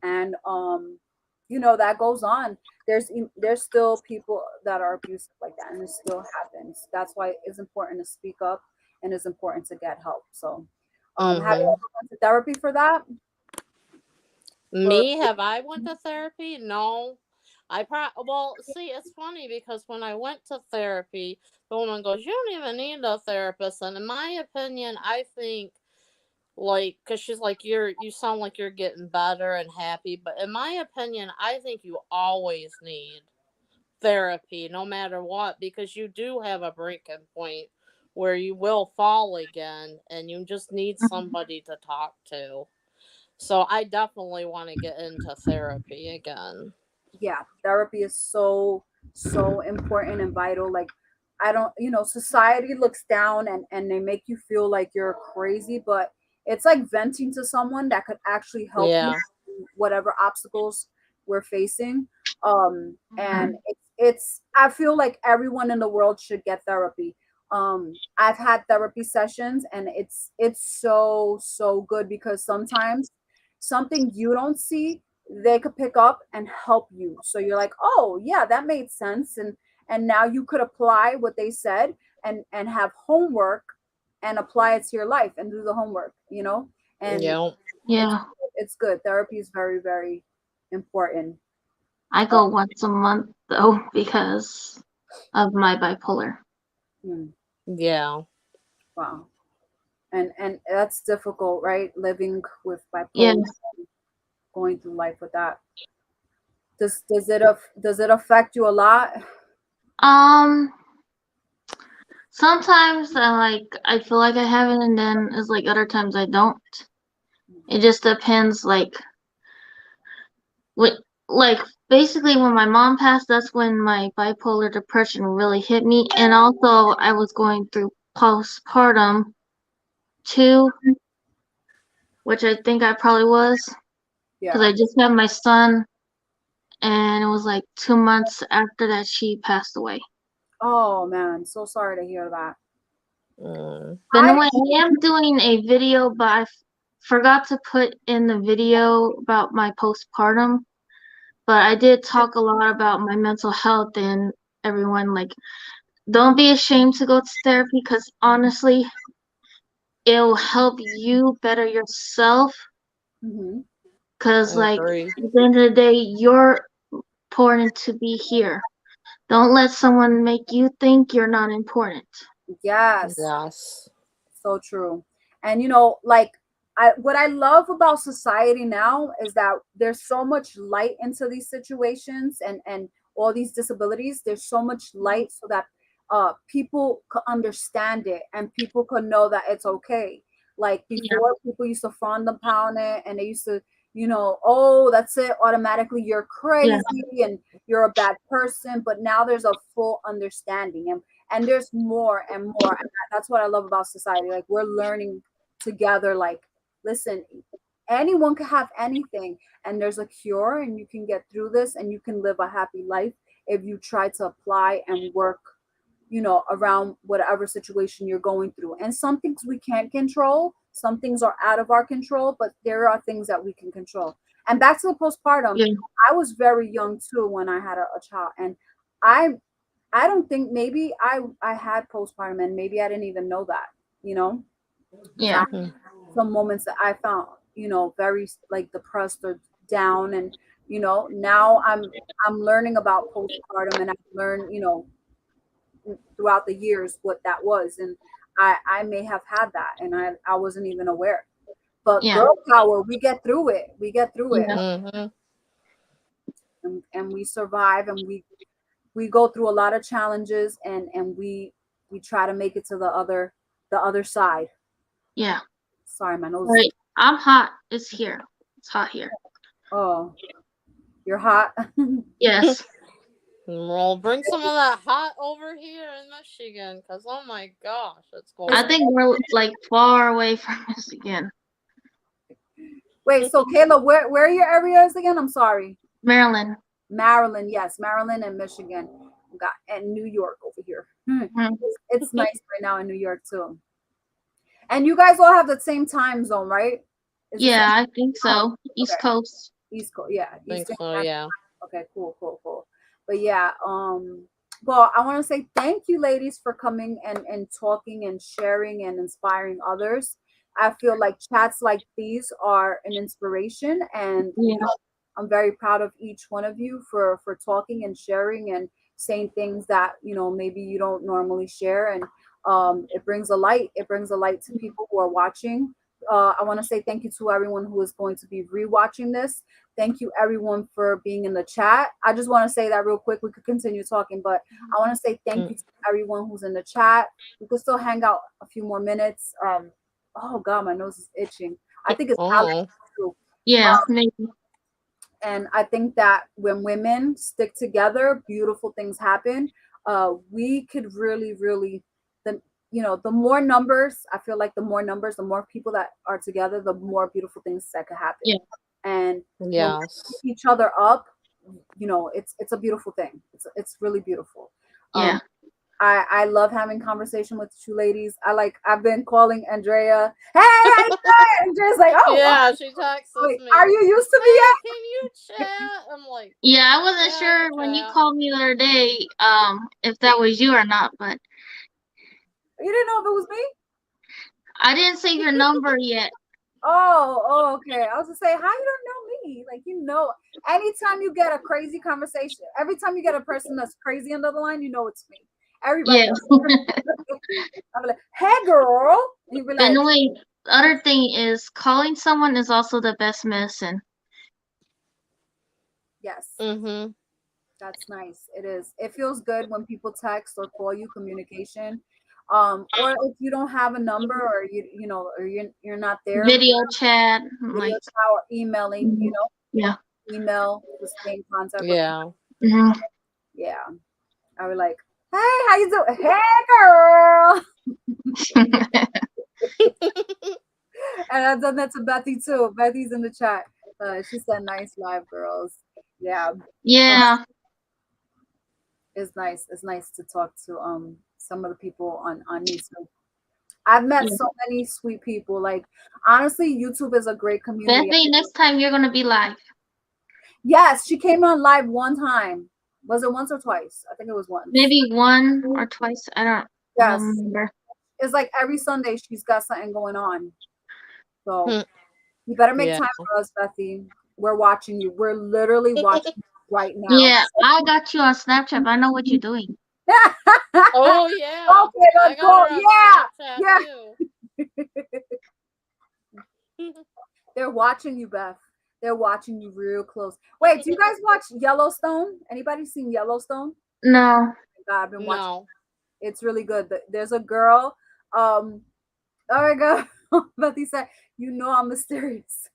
And that goes on. There's still people that are abusive like that, and it still happens. That's why it's important to speak up, and it's important to get help. So, have you Hmm. ever gone to therapy for that? For Me, have I went to therapy? No. Well, see, it's funny because when I went to therapy, the woman goes, "You don't even need a therapist." And in my opinion, I think like, because she's like, you sound like you're getting better and happy, but in my opinion, I think you always need therapy no matter what, because you do have a breaking point where you will fall again and you just need Mhm. somebody to talk to. So I definitely want to get into therapy again. Yeah, therapy is so important and vital. Like, I don't, society looks down and they make you feel like you're crazy, but it's like venting to someone that could actually help you Yeah. through whatever obstacles we're facing. And Mhm. it's I feel like everyone in the world should get therapy. I've had therapy sessions, and it's so good, because sometimes something you don't see, they could pick up and help you. So you're like, oh yeah, that made sense. And now you could apply what they said, and have homework, and apply it to your life and do the homework. And Yeah. it's Yeah, it's good. Therapy is very, very important. I uh, go once a month though because of my bipolar. hmm, Yeah. wow. And that's difficult, right? Living with Yeah. bipolar, going through life with that. Does it affect you a lot? Um, Sometimes I feel like I have it, and then it's like other times I don't. It just depends. What like basically when my mom passed, that's when my bipolar depression really hit me, and also I was going through postpartum too, which I think I probably was because Yeah. I just had my son, and it was like 2 months after that she passed away. Oh man, so sorry to hear that. Mm. But I anyway, I am doing a video, but forgot to put in the video about my postpartum. But I did talk a lot about my mental health, and everyone don't be ashamed to go to therapy because honestly, it'll help you better yourself. Mhm. Because I agree. at the end of the day, you're important to be here. Don't let someone make you think you're not important. Yes, Yes. so true. And like, what I love about society now is that there's so much light into these situations, and all these disabilities. There's so much light, so that people could understand it, and people could know that it's okay. Like Yeah, before, people used to frown upon it, and they used to, oh, that's it, automatically you're yeah, crazy and you're a bad person. But now there's a full understanding, and there's more and more. And that's what I love about society. Like, we're learning together. Like, listen, anyone can have anything, and there's a cure, and you can get through this, and you can live a happy life if you try to apply and work, around whatever situation you're going through. And some things we can't control, some things are out of our control, but there are things that we can control. And back to the postpartum, yeah, I was very young too when I had a child. And I I don't think, maybe I had postpartum, and maybe I didn't even know that, because I yeah, had some moments that I found, very like depressed or down. And now I'm learning about postpartum, and I've learned, throughout the years what that was. And I may have had that, and I wasn't even aware. But yeah, girl power, we get through it. We get through it. yeah, Mm-hmm. And we survive, and we go through a lot of challenges, and we try to make it to the other side. yeah. Sorry, my nose is. Right. I'm hot. It's here. It's hot here. Oh, you're hot. Yes. Well, bring some of that hot over here in Michigan, because oh my gosh, it's I It's, cold. think we're far away from this again. wait, so Kayla, where are your areas again? I'm sorry. Maryland. Maryland, yes, Maryland and Michigan. Got and New York over here. Mhm. It's nice right now in New York too. And you guys all have the same time zone, right? Is the same? Yeah, I think so. East Okay, Coast. East Coast, yeah, Think Eastern so, time. yeah. Okay, cool. But yeah, well, I want to say thank you, ladies, for coming and talking and sharing and inspiring others. I feel like chats like these are an inspiration, and Yeah, I'm very proud of each one of you for talking and sharing and saying things that maybe you don't normally share. And it brings a light. It brings a light to people who are watching, I want to say thank you to everyone who is going to be rewatching this. Thank you everyone for being in the chat. I just want to say that real quick. We could continue talking, but I want to say thank you to everyone who's in the chat. We could still hang out a few more minutes. Oh God, my nose is itching. I think it's allergies Oh. too. Yeah, maybe. And I think that when women stick together, beautiful things happen. We could really, really, the the more numbers, I feel like the more numbers, the more people that are together, the more beautiful things that could happen. Yeah. And when we Yes. lift each other up, it's a beautiful thing. It's really beautiful. Yeah. I love having conversation with you ladies. I've been calling Andrea. Hey, how you doing? Andrea's like, oh, Yeah, she texts wait, me. are you used to me Hey, yet? can you chat? I'm like, Yeah, I wasn't yeah, I sure can when you chat. called me the other day, if that was you or not, but You didn't know if it was me? I didn't save your number yet. Oh, okay. I was gonna say, how you don't know me? Like, anytime you get a crazy conversation, every time you get a person that's crazy on the other line, you know it's me. Everybody Yeah. knows. I'll be like, hey girl. And you'll be like, Anyway, the other thing is calling someone is also the best medicine. yes, Mm-hmm. that's nice. It is. It feels good when people text or call you, communication. Or if you don't have a number, or or you're not there, Video chat, video like, chat or emailing, yeah. email to stay in contact with Yeah. Hmm. yeah. I was like, hey, how you doing? Hey, girl. And I've done that to Bethy too. Bethy's in the chat. She said, nice live, girls. Yeah, Yeah. it's nice. It's nice to talk to some of the people on YouTube. I've met Yeah. so many sweet people. Like, honestly, YouTube is a great community. Definitely next time you're gonna be live. Yes, she came on live one time. Was it once or twice? I think it was once. Maybe one or twice. I don't Yes. remember. It's like every Sunday she's got something going on. So Hmm. you better make Yeah. time for us, Bethy. We're watching you. We're literally watching you right now. Yeah, I got you on Snapchat. I know what you're doing. Oh yeah. Okay, I let's got go. her on Yeah, Snapchat yeah. too. They're watching you, Beth. They're watching you real close. Wait, do you guys watch Yellowstone? Anybody seen Yellowstone? No. God, I've been watching. No. It's really good. There's a girl. Oh my God. Bethy said, I'm mysterious.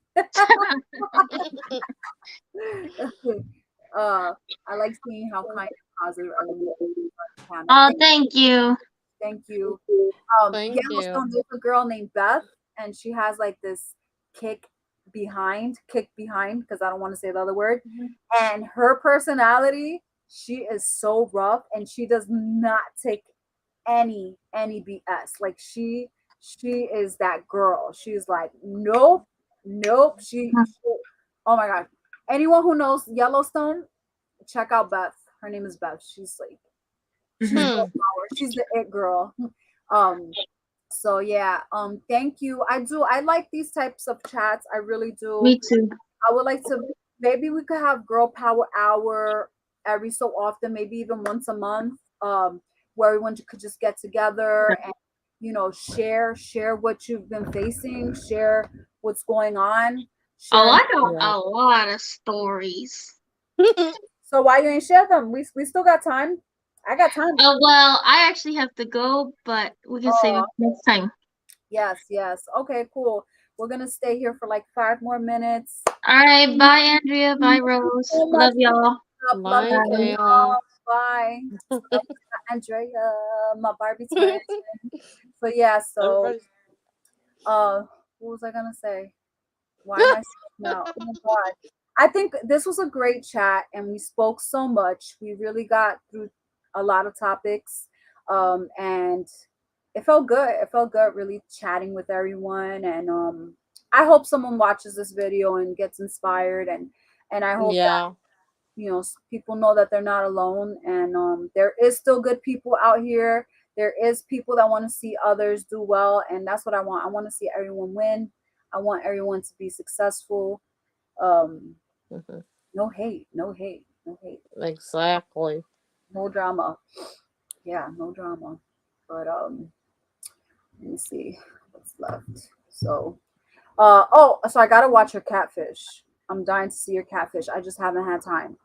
I like seeing how kind and positive everyone is. Oh, thank you. Thank you. Thank you. Yellowstone, there's a girl named Beth, and she has like this kick behind, because I don't want to say the other word. And her personality, she is so rough, and she does not take any BS. Like she is that girl. She's like, nope. Oh my God. Anyone who knows Yellowstone, check out Beth. Her name is Beth. She's Mhm. girl power. She's the it girl. Um, so yeah, thank you. I like these types of chats. I really do. Me too. I would like to, maybe we could have girl power hour every so often, maybe even once a month, where everyone could just get together and share what you've been facing, share what's going on, Oh, share. I got Yeah. a lot of stories. So why you ain't share them? We still got time. I got time. Oh, well, I actually have to go, but we can save it next time. Yes. Okay, cool. We're gonna stay here for like 5 more minutes. All right. Bye, Andrea. Bye, Rose. So much Love y'all. love Bye, you. Bye. Kayla. Bye. Andrea, my Barbie twin. So yeah, so Everybody- what was I gonna say? Why am I now? Oh my God. I think this was a great chat, and we spoke so much. We really got through a lot of topics. And it felt good. It felt good really chatting with everyone. And I hope someone watches this video and gets inspired, and I hope that Yeah. people know that they're not alone, and there is still good people out here. There is people that want to see others do well, and that's what I want. I want to see everyone win. I want everyone to be successful. um Mhm. no hate, no hate, no hate, Exactly. no drama. Yeah, no drama. But let me see what's left. So So I gotta watch your catfish. I'm dying to see your catfish. I just haven't had time.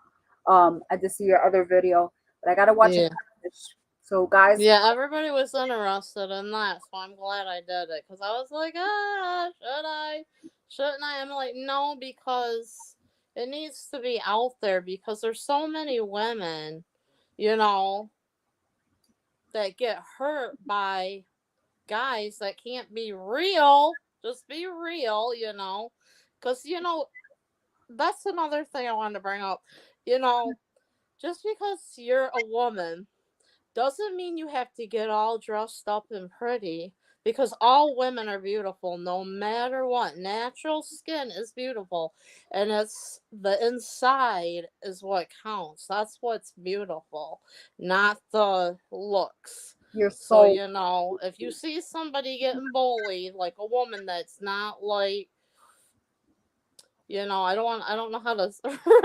I did see your other video, but I gotta watch your Yeah. catfish. So guys, Yeah, everybody was interested in that, so I'm glad I did it. Because I was like, should I? Shouldn't I? I'm like, no, because it needs to be out there because there's so many women, you know, that get hurt by guys that can't be real. Just be real, you know. Because, that's another thing I wanted to bring up. You know, just because you're a woman doesn't mean you have to get all dressed up and pretty because all women are beautiful no matter what. Natural skin is beautiful and it's the inside is what counts. That's what's beautiful, not the looks. you're So, so if you see somebody getting bullied, like a woman that's not like, I don't know how to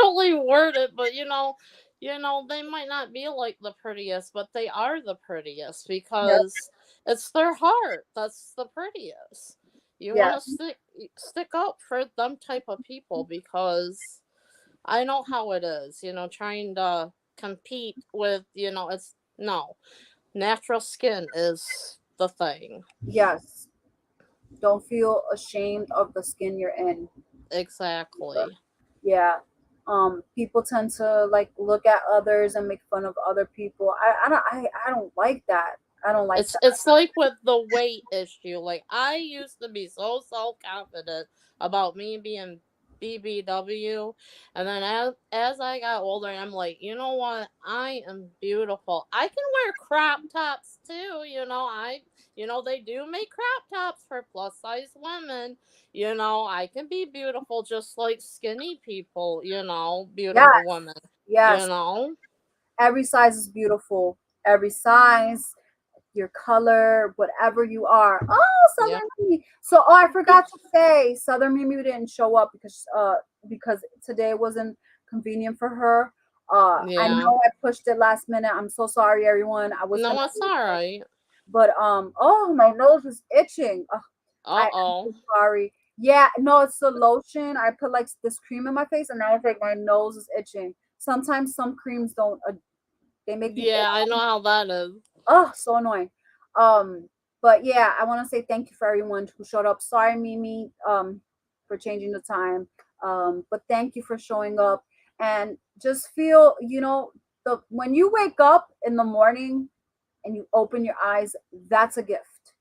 really word it, but they might not be like the prettiest, but they are the prettiest yep, because it's their heart that's the prettiest. You yeah, want to stick up for them type of people because I know how it is, trying to compete with, it's no. Natural skin is the thing. yes. Don't feel ashamed of the skin you're in. Exactly. Yeah. People tend to like look at others and make fun of other people. I don't like that. I don't like that. It's like with the weight issue. Like I used to be so self confident about me being BBW, and then as I got older, I'm like, you know what? I am beautiful. I can wear crop tops too. They do make crop tops for plus size women. I can be beautiful just like skinny people. Beautiful Yes, women. You yes. know. Every size is beautiful. Every size, your color, whatever you are. Oh, Yep. Southern Mimi. So, I forgot to say, Southern Mimi didn't show up because today wasn't convenient for her. I Yeah. know I pushed it last minute. I'm so sorry, everyone. I was gonna No, it's do all it, right. but oh, my nose is itching. I Uh am so oh. sorry. Yeah, no, it's the lotion. I put like this cream in my face, and now it's like my nose is itching. Sometimes some creams don't. They make me Yeah, I know how that is. oh, so annoying. Um, but yeah, I want to say thank you for everyone who showed up. Sorry, Mimi, for changing the time. But thank you for showing up and just feel, the when you wake up in the morning and you open your eyes, that's a gift.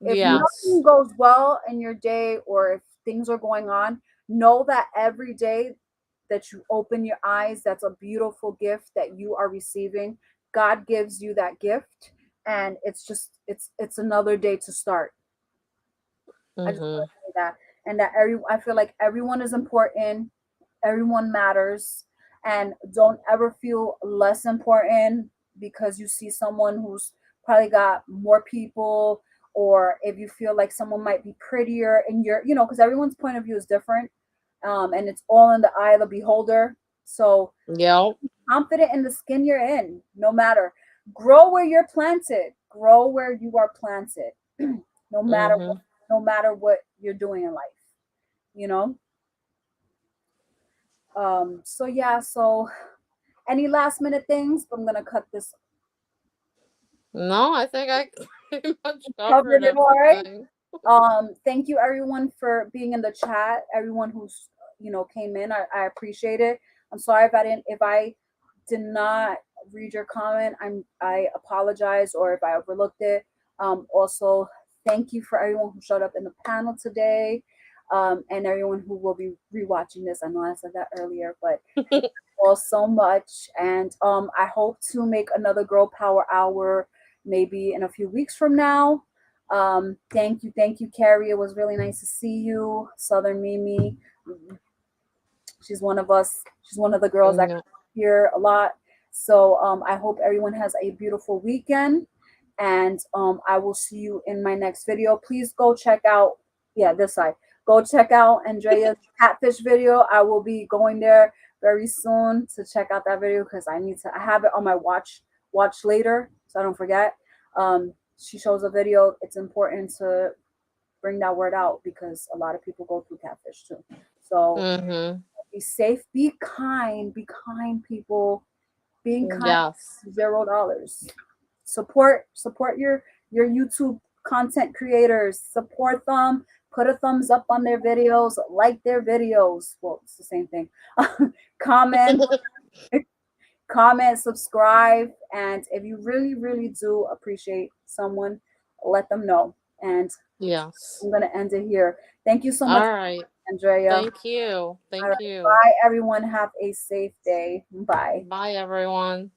If Yes. nothing goes well in your day or if things are going on, know that every day that you open your eyes, that's a beautiful gift that you are receiving. God gives you that gift, and it's another day to start. I just want Mhm. to say that, and that I feel like everyone is important, everyone matters, and don't ever feel less important because you see someone who's probably got more people, or if you feel like someone might be prettier in because everyone's point of view is different, and it's all in the eye of the beholder. So Yep. confident in the skin you're in, no matter. Grow where you're planted. Grow where you are planted. no matter what, Mhm. no matter what you're doing in life. You know. So yeah. So any last minute things? I'm gonna cut this. No, I think I pretty much Covered covered it all right. everything. Thank you everyone for being in the chat. Everyone who's came in. I appreciate it. I'm sorry if I did not read your comment. I apologize or if I overlooked it. Also, thank you for everyone who showed up in the panel today, and everyone who will be rewatching this. I know I said that earlier, but all so much, and I hope to make another Girl Power Hour maybe in a few weeks from now. Thank you, Carrie. It was really nice to see you, Southern Mimi. She's one of us. She's one of the girls that Yeah. here a lot. So I hope everyone has a beautiful weekend, and I will see you in my next video. Please go check out, yeah, this side. Go check out Andrea's catfish video. I will be going there very soon to check out that video because I need to. I have it on my watch later so I don't forget. She shows a video. It's important to bring that word out because a lot of people go through catfish too. So Mm-hmm. be safe, be kind, people. Being kind, Yes. $0. Support your YouTube content creators. Support them. Put a thumbs up on their videos. Like their videos. Well, it's the same thing. Comment, comment, subscribe, and if you really, really do appreciate someone, let them know. And Yes. I'm gonna end it here. Thank you so much, All right. Andrea. Thank you. All Thank right, you. bye, everyone. Have a safe day. Bye. Bye, everyone.